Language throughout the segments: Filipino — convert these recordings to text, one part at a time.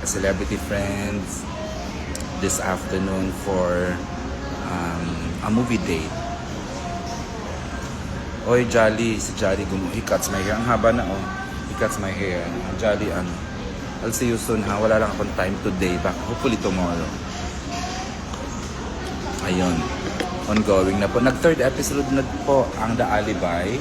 celebrity friends this afternoon for a movie date. Oy, Jolly, si Jolly he cuts my hair. Ang haba na, oh. He cuts my hair. Jolly, I'll see you soon, ha. Wala lang akong time today. Hopefully tomorrow. Ayun. Ongoing na po. Nag-third episode na po ang The Alibi.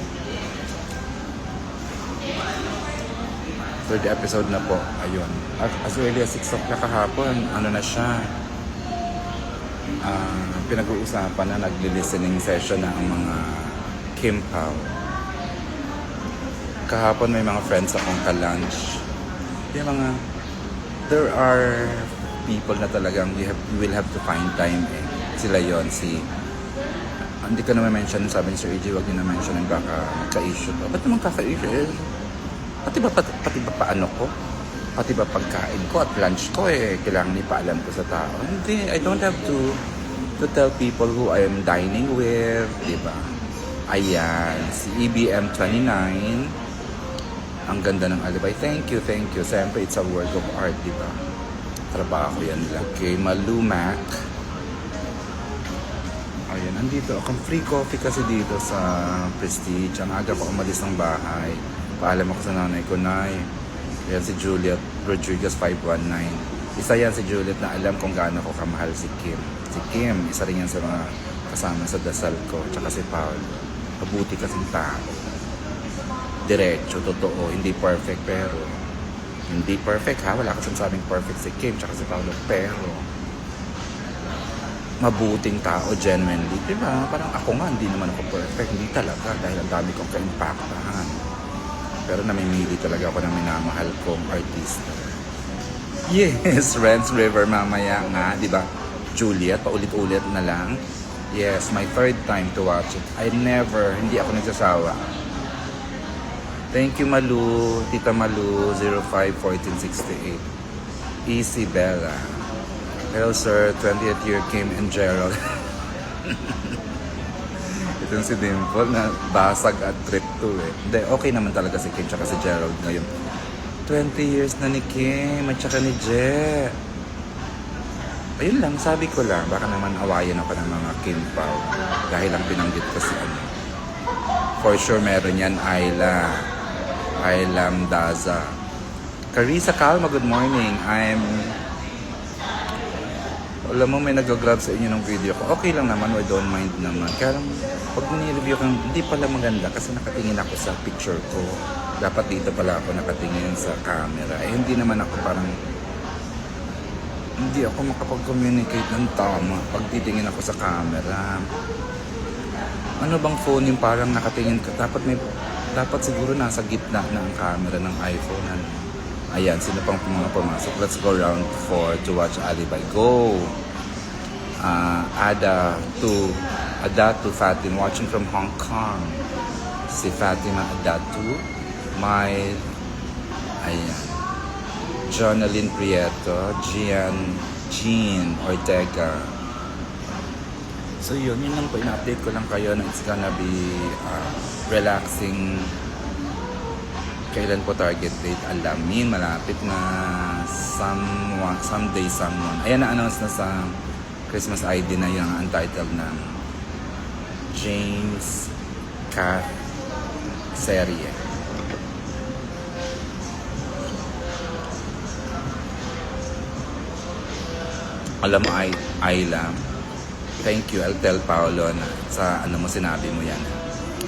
Third episode na po. Ayun. As early as 6 o'clock kahapon, ano na siya. Pinag-uusapan na nagli-listening session na ang mga Kim Pao. Kahapon may mga friends akong ka-lunch. There are people na talagang we will have to find time eh. Sila yon hindi ko naman mention, sabi ni Sir AJ, wag niyo na mention baka magka-issue to. Ba't naman kaka-issue eh? Pati ba paano ko? Pati ba pagkain ko at lunch ko eh, kailangan ipaalam ko sa tao. Hindi, I don't have to tell people who I am dining with, di ba? Ayan, si EBM29. Ang ganda ng alibay. Thank you. Siyempre, it's a work of art, di ba? Trabaho yan lang. Okay, Malumac. Ayan, andito ako. Free coffee kasi dito sa Prestige. Ang aga pa umalis ng bahay. Paalam ako sa nanay ko, Nay. Yan si Juliet Rodriguez 519. Isa yan si Juliet na alam kung gaano ko kamahal si Kim. Si Kim, isa rin yan sa mga kasama sa dasal ko. Tsaka si Paolo. Mabuti kasing tao. Diretso, totoo. Hindi perfect, pero hindi perfect, ha? Wala kasing sabing perfect si Kim tsaka si Paolo. Pero mabuting tao, genuinely. Diba? Parang ako nga, hindi naman ako perfect. Hindi talaga. Dahil ang dami kong ka-impactahan. Pero namimili talaga ako ng minamahal kong artista. Yes, Renz River mamaya nga, di ba? Juliet, paulit-ulit na lang. Yes, my third time to watch it. Hindi ako nagsasawa. Thank you, Malu. Tita Malu, 05-1468. Easy Bella. Hello, sir. 20th year, Kim and Gerald. Itong si Dimple na basag at trip to eh. Hindi, okay naman talaga si Kim tsaka si Gerald ngayon. 20 years na ni Kim at tsaka ni Je. Ayun lang, sabi ko lang, baka naman awayan ako ng mga Kim Pao. Dahil lang binanggit ko si ano. For sure meron yan, Ayla Mdaza. Carissa Calma, good morning. Alam mo, may nag-grab sa inyo ng video ko. Okay lang naman, I don't mind naman. Kaya lang, pag nireview ko, hindi pala maganda kasi nakatingin ako sa picture ko. Dapat dito pala ako nakatingin sa camera. Eh, hindi naman ako parang, hindi ako makapag-communicate ng tama pag titingin ako sa camera. Ano bang phone yung parang nakatingin ka? Dapat siguro nasa gitna na ang camera ng iPhone. Ayan, sino pang mga pumasok? Let's go round 4 to watch Alibi. Go! Ada to Fatin, watching from Hong Kong. Si Fatima Adatu. Ayan. Jonalyn Prieto. Jean Ortega. So yun lang po. Ina-update ko lang kayo na it's gonna be relaxing. Kailan po target date? Alamin, malapit na someday someone. Ayan, na-announce na sa Christmas ID na yung untitled ng James Cath serye. Alam mo, Ayla, thank you. I'll tell Paolo na sa ano mo sinabi mo yan.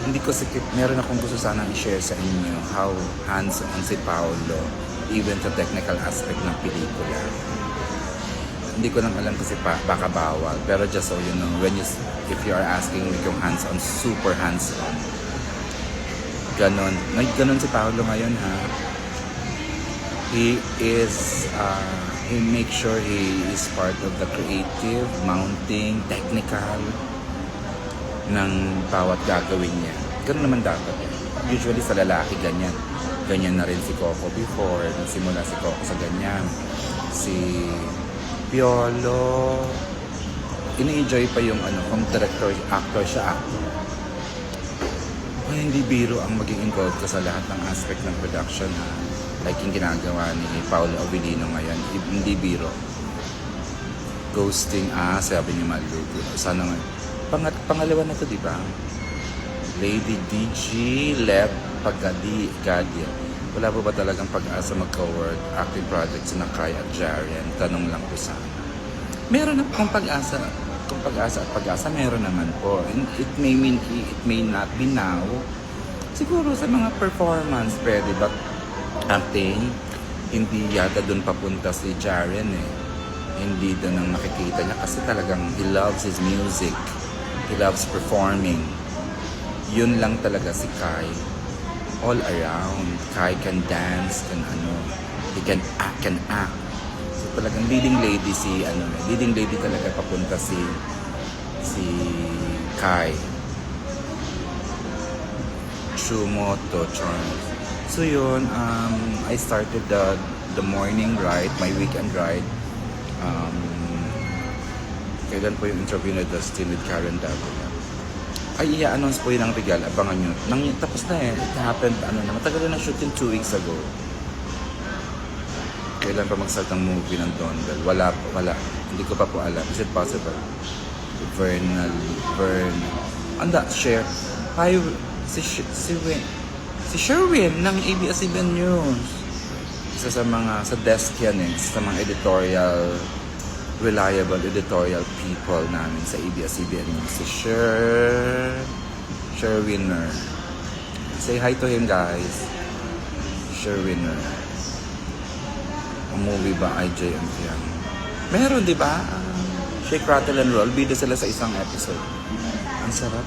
Hindi ko meron akong gusto sanang i-share sa inyo how hands-on si Paolo even sa technical aspect ng pelikula. Hindi ko lang alam kasi baka bawal, pero just so you know, if you are asking me kung hands-on, super hands-on. Ganon si Paolo ngayon, ha. He makes sure he is part of the creative, mounting, technical ng bawat gagawin niya. Ganun naman dapat eh. Usually sa lalaki ganyan. Ganyan na rin si Coco before. Nagsimula si Coco sa ganyan. Si Piolo, ini-enjoy pa yung kung director, actor siya, actor. Ay, hindi biro ang maging involved ka sa lahat ng aspect ng production, ha. Like yung ginagawa ni Paolo Avellino ngayon, hindi biro. Ghosting, sabi ni Malugo. Sana nga. Pangalawa na to, di ba? Lady DG left Gadia. Wala po ba talagang pag-asa magka-work acting projects na Kai at Jarian? Tanong lang po sana. Meron na kung pag-asa. Kung pag-asa at pag-asa, meron naman po. And it may not be now. Siguro sa mga performance pwede, but acting, hindi yata doon papunta si Jarian eh. Hindi doon ang makikita niya kasi talagang he loves his music. He loves performing. Yun lang talaga si Kai. All around. Kai can dance, he can act. So talagang leading lady leading lady talaga papunta si Kai. Chumoto Charms. So yun, I started the morning ride, my weekend ride. Kailan po yung interview na Dustin with Karen Davila? Ay, i-announce po yun ang regalo. Abangan nyo. Tapos na eh. It happened, matagal na shoot yung 2 weeks ago. Kailan pa mag-start ang movie ng Donbell? Wala. Hindi ko pa po alam. Is it possible? Vern. Share. Hi, si Sherwin ng ABS-CBN News. Isa sa desk yan eh. Sa mga reliable editorial people namin sa ABS-CBN News. Si Sherwinner. Say hi to him, guys. Sherwinner. Ang movie ba ay JMP yan? Meron, di ba? Shake, Rattle, and Roll. Bida sila sa isang episode. Ang sarap.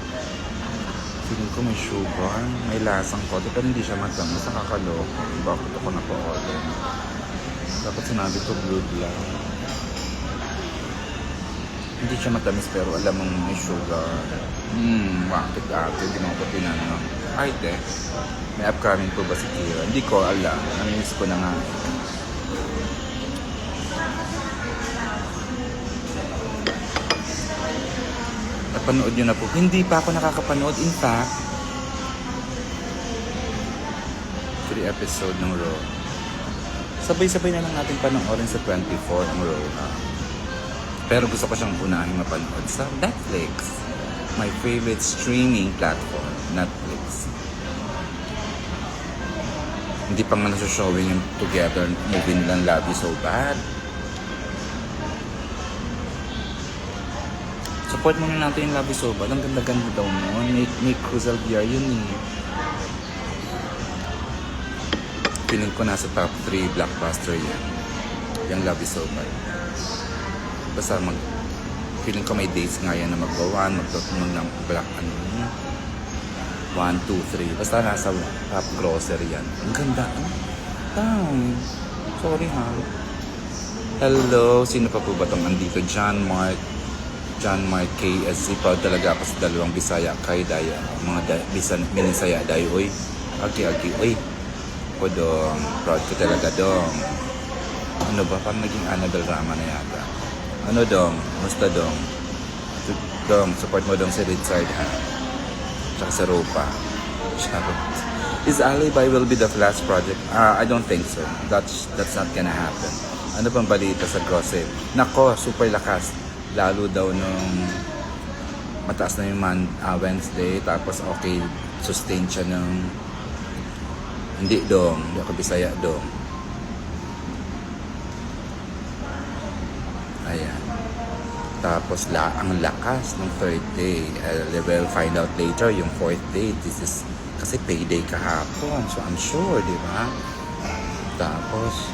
Feeling ko may sugar, may lasang konti, pero hindi siya matamis. Nakakaloko. Bakit ako napa-order? Dapat sinabi ko blood lang. Hindi siya matamis pero alam mong may sugar. Bakit ate? Hindi mo ko tinanong. Ay, may upcoming po ba si Kira? Hindi ko alam. Namimiss ko na nga. Napanood nyo na po. Hindi pa ako nakakapanood. In fact, 3 episode ng Raw. Sabay-sabay na lang natin panoorin sa 24 ang Raw. Pero gusto ko siyang unahin mapanood sa Netflix. My favorite streaming platform, Netflix. Hindi pa nga nasa-showing yung Together movie nilang Love You So Bad. Support muna natin yung Love You So Bad. Ang ganda-ganda daw mo. May Cruzal Biar yun eh. Feeling ko nasa top 3 blockbuster yan. Yung Love You So Bad. Basta feeling ko may dates nga yan na magbawan, magtutunog ng black 1, 2, 3. Basta nasa top grocery yan. Ang ganda. Sorry ha. Hello, sino pa po ba itong andito? John Mark KSC pa talaga ako sa dalawang Bisaya kay Daya. Mga Binisaya Daya. Uy, agi. Uy, ko dong. Proud ko talaga dong. Ano ba? Parang naging Annabelle Rama na yata. Ano dong? Musta dong? Dong, support mo dong si Ridside ha? Tsaka sa Ropa. Charot. Is Alibi will be the last project? I don't think so. That's not gonna happen. Ano bang balita sa gossip? Nako, super lakas. Lalo daw nung mataas na yung Wednesday. Tapos okay, sustain siya ng hindi dong. Hindi ako Bisaya dong. Ayan. Tapos ang lakas ng third day. We'll find out later yung fourth day. This is kasi payday kahapon. So I'm sure, di ba? Tapos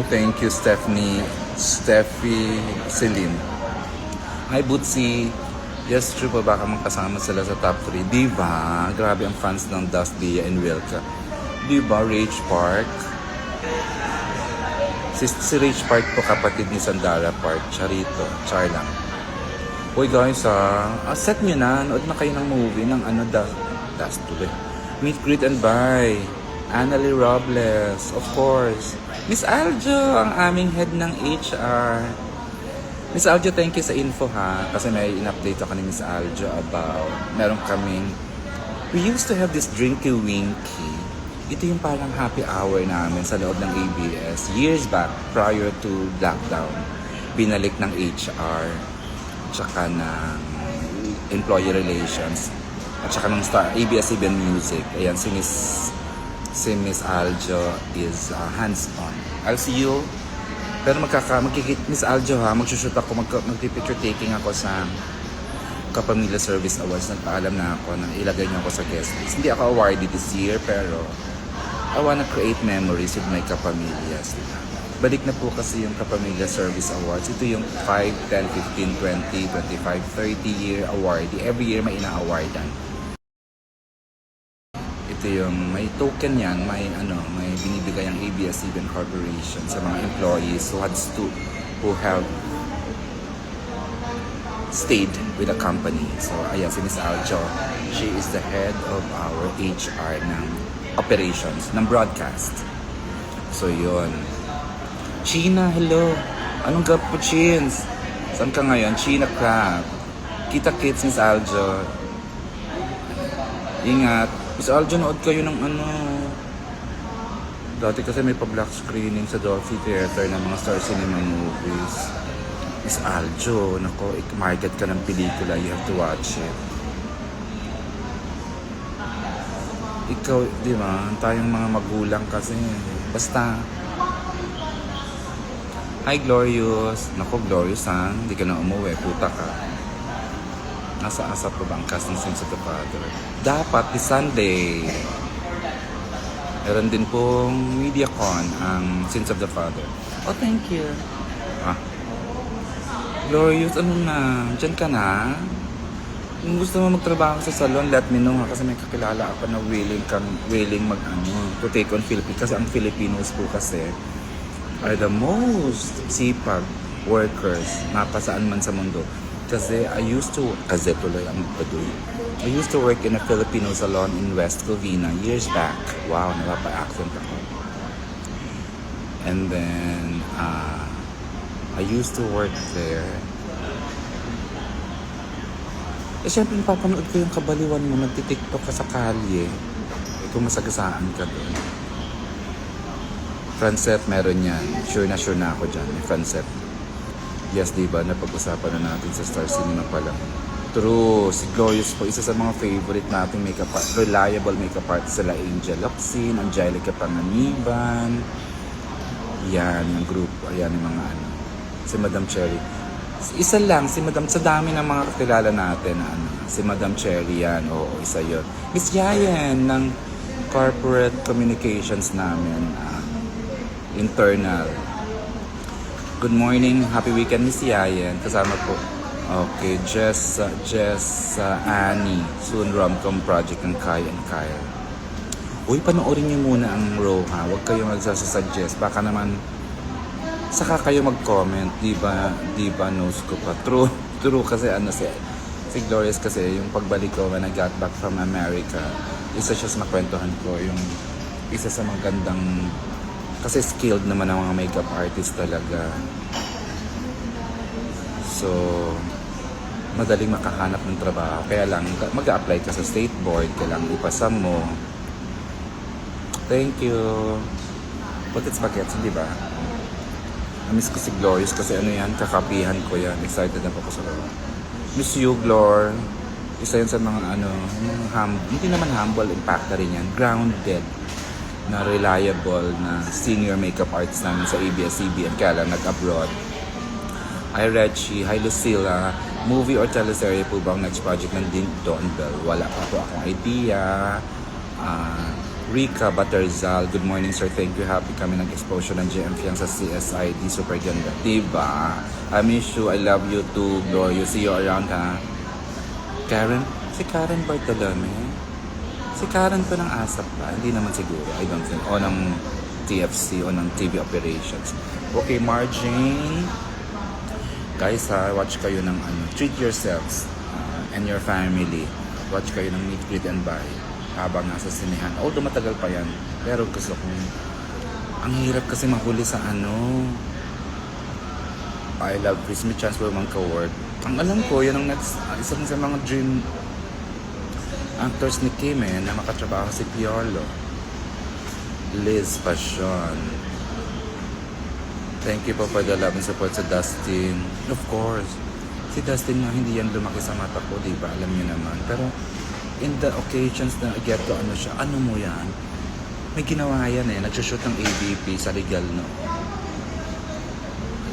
thank you Steffi Celine. Hi Butsi. Yes, true pa baka magkasama sila sa top 3. Di ba? Grabe ang fans ng Dust, Dia, and Wilka. Di ba? Rage Park. Si Rage Park po kapatid ni Sandara Park. Charito. Char lang. Uy guys set nyo na. Nood na kayo ng movie ng Dust to be. Meet, Greet, and Buy. Annalie Robles. Of course. Miss Aljo, ang aming head ng HR. Miss Aljo, thank you sa info ha. Kasi may in-update ako ni Miss Aljo about meron kaming we used to have this Drinky Winky ito yung parang happy hour namin sa loob ng ABS. Years back, prior to lockdown, binalik ng HR, tsaka ng employee relations, at saka ng ABS-CBN Music. Ayan, si Miss Aljo is hands-on. I'll see you. Pero magkikit Miss Aljo ha, magsushoot ako, magpipicture taking ako sa Kapamilya Service Awards. Nagpaalam na ako na ilagay niyo ako sa guest list. Hindi ako awarded this year, pero I wanna create memories with my kapamilyas. Balik na po kasi yung Kapamilya Service Awards. Ito yung 5, 10, 15, 20, 25, 30 year award. Every year may ina-awardan. Ito yung may token yan, may binibigay ang ABS-CBN Corporation sa mga employees who have stayed with the company. So, ayan, si Miss Aljo. She is the head of our HR ng operations, ng broadcast. So, yun. China, hello. Anong gapo, Chins? Saan ka ngayon? China Crab. Kita Kids, Miss Aljo. Ingat. Miss Aljo, nood kayo ng dati kasi may pa-black screening sa Dolphy Theater ng mga Star Cinema movies. Miss Aljo, nako, market ka ng pelikula, you have to watch it. Ikaw, di ba? Tayong mga magulang kasi. Basta. Hi, Glorious. Nako, Glorious ha. Hindi ka na umuwi. Puta ka. Nasa asap pa ba ang cast ng Sins of the Father? Dapat, this Sunday. Meron din pong MediaCon ang Sins of the Father. Oh, thank you. Glorious, ano na? Diyan ka na? Kung gusto mo magtrabaho sa salon, let me know ha. Kasi may kakilala ako na willing to take on Philippines. Kasi ang Filipinos po kasi are the most sipag workers mapasaan man sa mundo. Kasi I used to work in a Filipino salon in West Covina years back. Wow, napapa-accent ako. And then, I used to work there. Eh, syempre, napapanood ko yung kabaliwan mo. Nagtitiktok ka sa kalye. Eh, kung masagasaan ka doon. Francet, meron yan. Sure na ako dyan. May Francet. Yes, diba? Napag-usapan na natin sa Star Cinema pa lang. True. Si Glorious po, isa sa mga favorite nating reliable makeup artist sila Angel Locsin, Angelica Panganiban. Yan, yung grupo. Ayan, yung mga si Madam Cherry. Isa lang, si Madam, sa dami ng mga kakilala natin, si Madam Cherry yan, oo, isa yun. Miss Yayan ng corporate communications namin, internal. Good morning, happy weekend, Miss Yayan. Kasama po, okay, Jess, Annie, soon Romcom project ng Kai and Kyle. Uy, panoorin niyo muna ang Raw, ha? Huwag kayong magsasuggest, baka naman saka kayo mag-comment, di ba knows ko pa. True kasi si Glorious kasi yung pagbalik ko when I got back from America, isa siya sa makwentuhan ko, yung isa sa magandang, kasi skilled naman ang mga makeup artist talaga. So, madaling makahanap ng trabaho. Kaya lang, mag-a-apply ka sa state board, kailangan ipasa mo. Thank you. But it's bagets, di ba? Miss ko si Glorious kasi kakapihan ko yan. Excited na po ako sa laro. Miss you, Glor. Isa yan sa mga hindi naman humble, impactor rin yan. Grounded na reliable na senior makeup artist namin sa ABS-CBN. Kaya lang nag-abroad. Hi, Reggie. Hi, Lucilla. Movie or teleserye po ba ang next project ng Don Bell? Wala pa po akong idea. Rika Batarzal, good morning sir, thank you. Happy kami nag-exposure ng GM Fiang sa CSID, super ganda. Diba? I miss you, I love you too, Glorious. See you around ha. Karen? Si Karen Bartolome? Si Karen pa ng ASAP pa? Hindi naman siguro, I don't think. O ng TFC o ng TV operations. Okay, Marjane. Guys ha, watch kayo ng treat yourselves and your family. Watch kayo ng Meet, Greet and Buy habang nasa sinehan. Although matagal pa yan, pero gusto kong ang hirap kasi mahuli sa I love Christmas chance for mga ka-work. Ang alam ko, yan ang next, isa sa mga dream actors ni Kim na makatrabaho si Piolo. Liz Passion. Thank you po for the love and support sa Dustin. Of course. Si Dustin nga, hindi yan lumaki sa mata ko, di ba? Alam niyo naman. Pero in the occasions na get to ano siya, ano mo yan? May ginawa yan eh. Nagsushoot ng ABP sa Regal, no?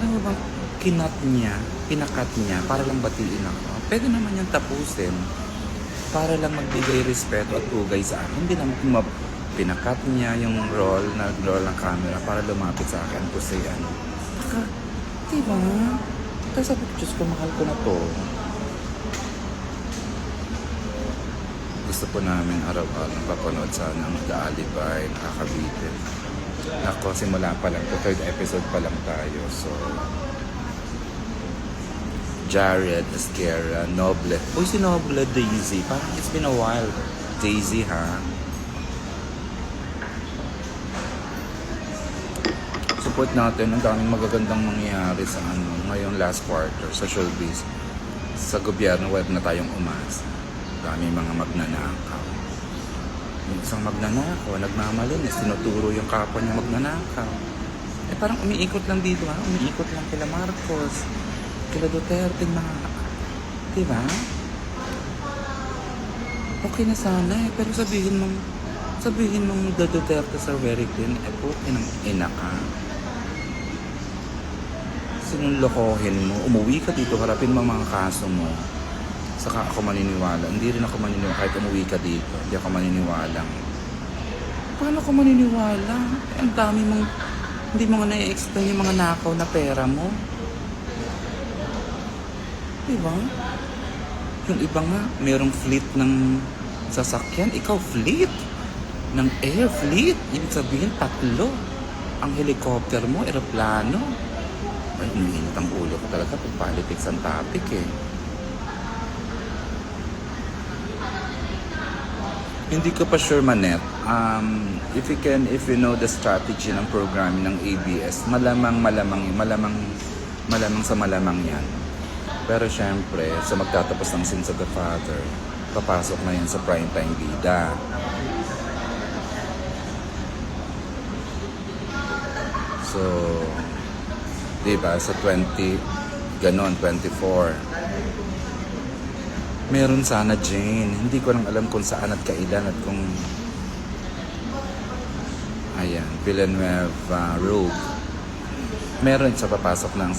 Alam mo bang pinakat niya para lang batiin ako. Pwede naman yan tapusin para lang magbigay respeto at ugay sa akin. Hindi naman pinakat niya yung roll ng camera para lumapit sa akin. Kasi ano, baka, diba? Kaya sabi ko, Diyos ko, mahal ko na to. Gusto po namin araw-araw napapanood sana ang Mag-aalibay, nakakabitin. Ako, simula pa lang, third episode pa lang tayo. So, Jared, Esquerra, Noble. Uy, si Noble, Daisy. Parang it's been a while. Daisy, ha? Support natin. Ang daming magagandang mangyayari sa ngayong last quarter, sa showbiz. Sa gobyerno, wag na tayong umasa. Daming mga magnanakaw. Yung isang magnanakaw, nagmamalinis, tinuturo yung kapwa niya magnanakaw. Eh parang umiikot lang dito, ha? Umiikot lang kila Marcos, kila Duterte, mga... Diba? Okay na sana eh, pero sabihin mong the Duterte are very clean, eh puti ng ina ka. Sinunlokohin mo, umuwi ka dito, harapin mo mga kaso mo. Saka ako maniniwala. Hindi rin ako maniniwala kahit umuwi ka dito. Hindi ako maniniwala. Paano ako maniniwala? Eh, ang dami mong, hindi mo nga na-explain yung mga nakaw na pera mo. Diba? Yung iba nga, mayroong fleet ng sasakyan. Ikaw fleet ng air fleet. Ibig sabihin, 3. Ang helicopter mo, aeroplano. Ay, umiinit ang ulo ko talaga pag politics ang topic eh. Hindi ko pa sure, Manet. If you know the strategy ng programming ng ABS, malamang sa malamang yan. Pero syempre, sa magtatapos ng Sins of the Father, papasok na yan sa primetime bida. So, diba, sa 24. Meron sana, Jane. Hindi ko lang alam kung saan at kailan at kung... Ayan, Villanueva, Rogue. Meron sa papasok ng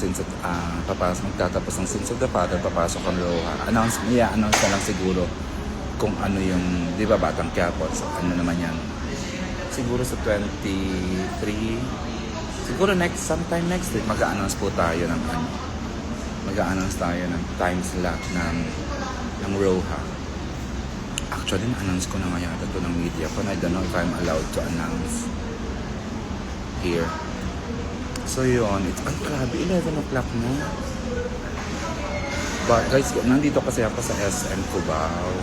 magtatapos ng Sins of the Father, papasok ang Roja. Announce na lang siguro kung ano yung, di ba, Batang Quiapo, so, ano naman yan. Siguro sa 23, siguro sometime next week, mag-a-announce po tayo ng mag-a-announce tayo ng time slot ng Roja. Actually, na-announce ko na nga yata ito ng media ko. I don't know if I'm allowed to announce here. So yun, ang grabe, 11 o'clock na. But guys, nandito kasi ako sa SM Cubao.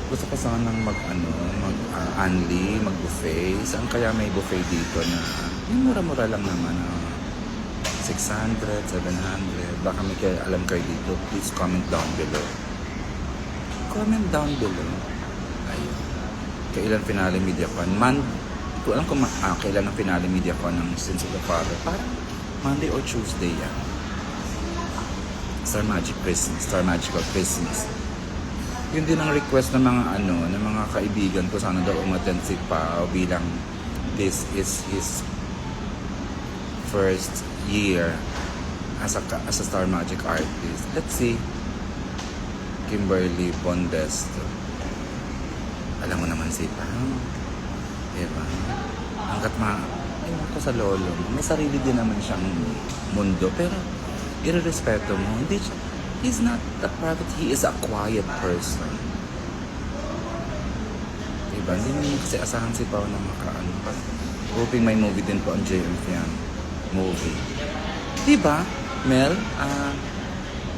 Gusto ko sanang mag-unli, mag-buffet. Saan kaya may buffet dito na yung mura-mura lang naman, 600, 700. Baka may alam kayo dito, please comment down below. Comment down below. Ayun. Kailan finale media con? Kung alam ko kailan ang finale media con ng Sins of the Father. Parang Monday or Tuesday yan. Star Magical Christmas. Yun din ang request ng mga kaibigan ko. Sana daw umattend si Pao bilang this is his first year as a Star Magic artist. Let's see. Kimberly Bondesto. Alam mo naman si Pao. Diba? Hanggat ewan ko sa lolo mo, may sarili din naman siyang mundo. Pero, irerespeto mo. He's not a private, he is a quiet person. Diba? Hindi naman kasi asahan si Pao na hoping may movie din po ang JMF yan. Movie. Diba? Mel,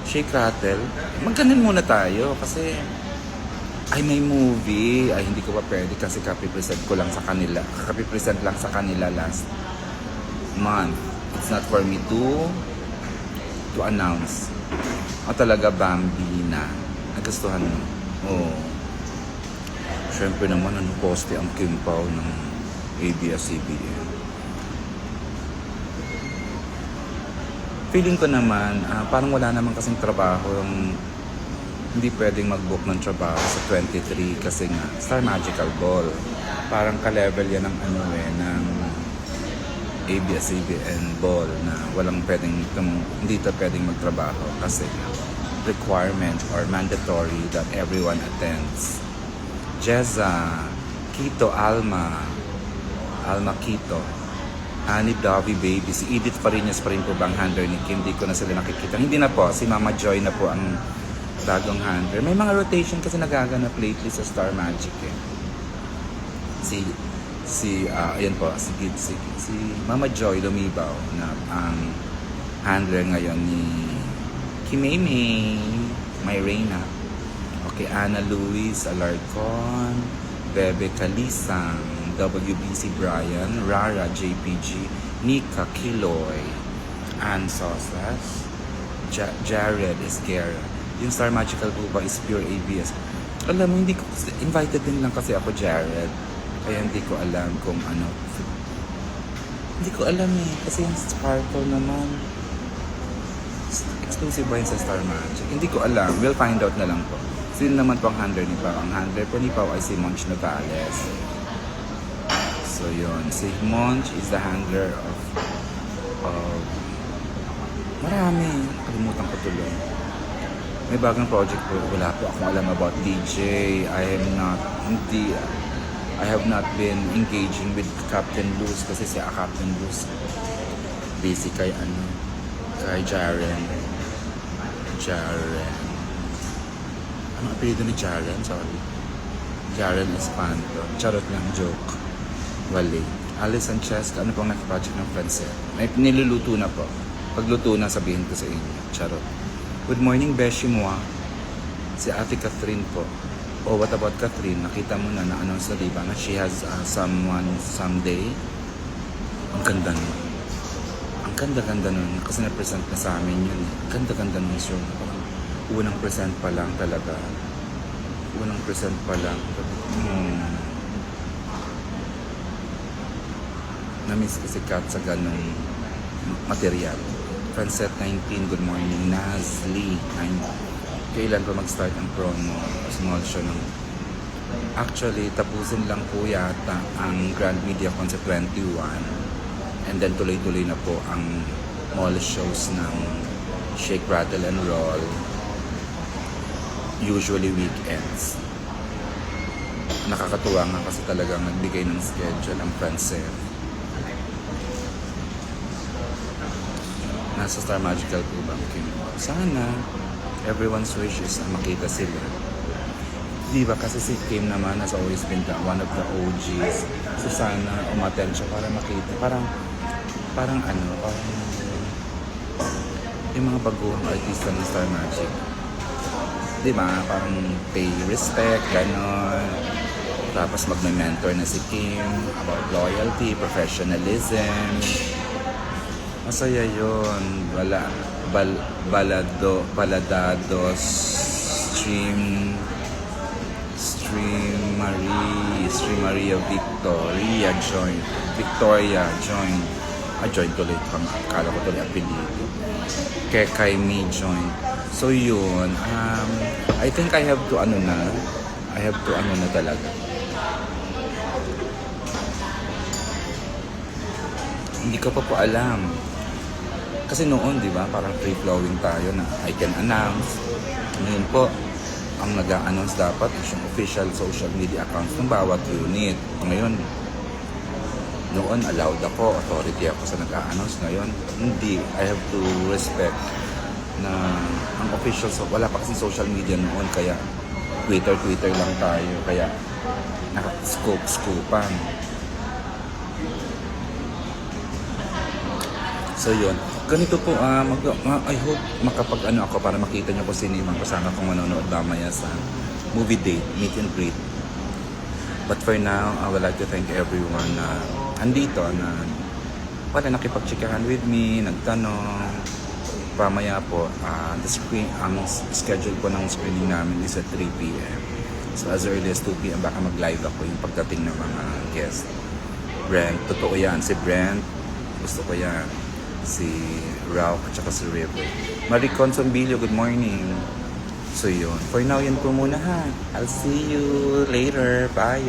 Shake Rattle, magkanin muna tayo kasi may movie. Hindi ko pa pwede kasi copy-present lang sa kanila last month. It's not for me to announce. Talaga, Bambina. Nagustuhan mo? Oo. Siyempre naman, poste ang Kim Pao ng ABS-CBN. Feeling ko naman, parang wala naman kasing trabaho yung hindi pwedeng mag-book ng trabaho sa 23 kasi nga, Star Magical Ball. Parang ka-level yan ng ng ABS-CBN Ball na hindi to pwedeng magtrabaho kasi requirement or mandatory that everyone attends. Jezza, Kito, Alma Kito, Hanip, Davi, Baby, si Edith Fariñas pa rin po bang handler ni Kim? Hindi ko na sila nakikita. Hindi na po, si Mama Joy na po ang bagong handler. May mga rotation kasi nagaganap lately sa Star Magic eh. Ayan po, si Mama Joy Lumibaw na ang handler ngayon ni Kimeme, Mayrena. Okay, Ana Luis Alarcon, Bebe Calisang, WBC Brian, Rara JPG, Nika Kiloy, Ann Sosas, Jared Esguerra. Yung Star Magical po ba is pure ABS? Alam mo, invited din lang kasi ako, Jared. Kaya hindi ko alam kung ano. Hindi ko alam eh, kasi yung Sparkle naman. Exclusive ba yun sa Star Magic? Hindi ko alam. We'll find out na lang po. Sino naman po ang handler ni Pao? Ang handler po ni Pao ay si Monch Nogales. So yun, si Monch is the handler of marami. Kalimutan ko tuloy. May bagong project po. Wala po akong alam about DJ. I have not been engaging with Captain Luz kasi si Captain Luz busy kay Jaren. Ano apelido ni Jaren? Sorry. Jaren Espanto. Charot lang, joke. Wale. Alice Sanchez, ano pong nag-project ng Francet? May niluluto na po. Pagluto na, sabihin ko sa inyo. Charot. Good morning, Beshi Moa. Si Ate Catherine po. Oh, what about Catherine? Nakita mo na na-announce na diba na she has someone someday. Ang ganda nun. Ang ganda-ganda nun. Kasi na-present na sa amin yun. Ganda-ganda nun. So, unang present pa lang talaga. Na-miss ko si Kat sa ganong material. Francet 19, good morning. Nazli 9. Kailan pa mag-start ang promo? Small show ng... Actually, tapusin lang po yata ang Grand Media Concept 21. And then tuloy-tuloy na po ang mall shows ng Shake, Rattle, and Roll. Usually weekends. Nakakatuwa nga kasi talagang nagbigay ng schedule ang Francet. Nasa Star Magical po ba? Sana everyone's wish is na makita sila. Di ba kasi si Kim naman has always been one of the OGs. So sana umattend siya para makita. Parang yung mga baguhang artista ng Star Magic. Di ba? Parang pay respect, gano'n. Tapos magme-mentor na si Kim about loyalty, professionalism. Masaya yun. Baladados, Stream Maria Victoria join. Join tuloy. Kala ko tuloy apelido. Kekay Me join. So yun. I think I have to na talaga. Hindi ko pa po alam. Kasi noon, di ba, parang free-flowing tayo na I can announce. Ngayon po, ang nag-a-announce dapat is yung official social media accounts ng bawat unit. Ngayon, noon allowed ako, authority ako sa nag-a-announce. Ngayon, hindi. I have to respect na ang official, wala pa kasi social media noon, kaya Twitter lang tayo, kaya naka-scope-scopean. So yun, ganito po, I hope makapag-ano ako para makita nyo kung sino yung kasama kong manonood mamaya sa movie date, meet and greet. But for now, I would like to thank everyone na andito, na nakipag-chikahan with me, nagtanong. Pamaya po, ang schedule po ng screening namin is at 3 p.m. So as early as 2 p.m. baka mag-live ako yung pagdating ng mga guests. Brent, totoo yan. Si Brent, gusto ko yan. Si Ralph at saka si River. Maricon Sombilio, good morning. So yun. For now, yan po muna ha. I'll see you later. Bye.